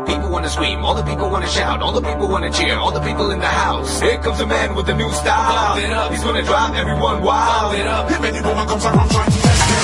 People wanna scream, all the people wanna shout, all the people wanna cheer, all the people in the house. Here comes a man with a new style. It up. He's gonna drive everyone wild. It up. If any woman comes around trying to test him.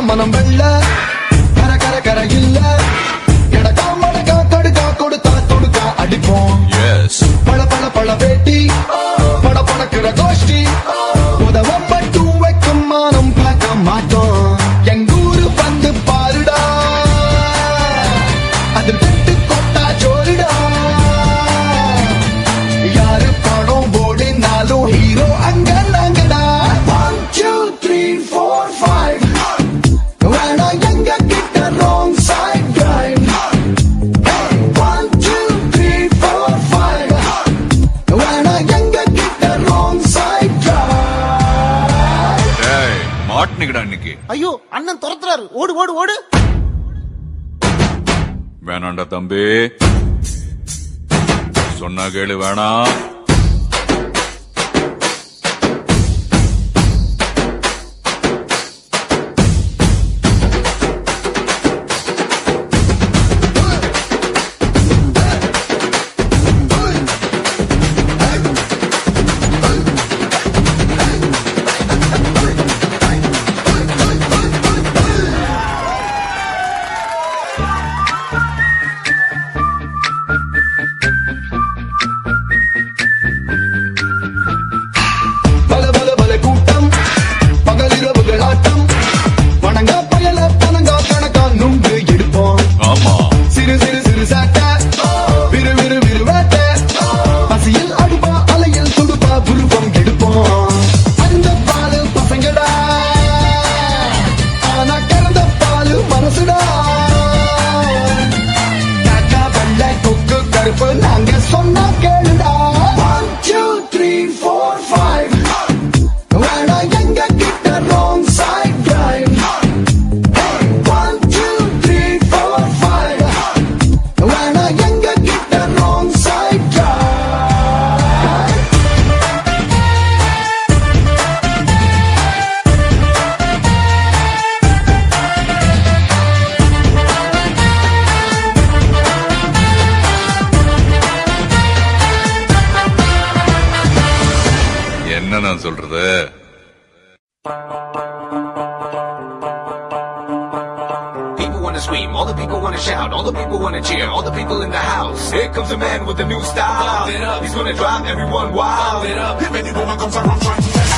மனம் வெள்ள கர கர கர இல்ல எடக்கா மடக்கா கடுக்கா கொடுத்தா தொடுக்கா அடிப்போம் பழ பழ பழ வேட்டி பட படக்கிற கோஷ்டி உதவம் மட்டும் வைக்கும் மானம் பார்க்க மாட்டோம் எங்கூரு வந்து பாருடா அதில் பெட்டு கொட்டா ஜோரிடா யாரு படம் ஓடினாலும் ஹீரோ அங்க நாங்கடா 1 2 3 4 5 ஐயோ அண்ணன் துரத்துறாரு, ஓடு ஓடு ஓடு. வேணாண்டா தம்பி, சொன்னா கேளு, வேணாம். நாங்க சொன்னா கேளுடா 1 2 3 4 5 வேணா எங்க கிட்ட wrong side drive 1 2 3 4 5 வேணா எங்க கிட்ட wrong side drive என்ன நான் சொல்றது? People wanna scream, all the people wanna shout, all the people wanna cheer, all the people in the house. Here comes a man with a new style. He's gonna drive everyone wild. If any woman comes around trying to test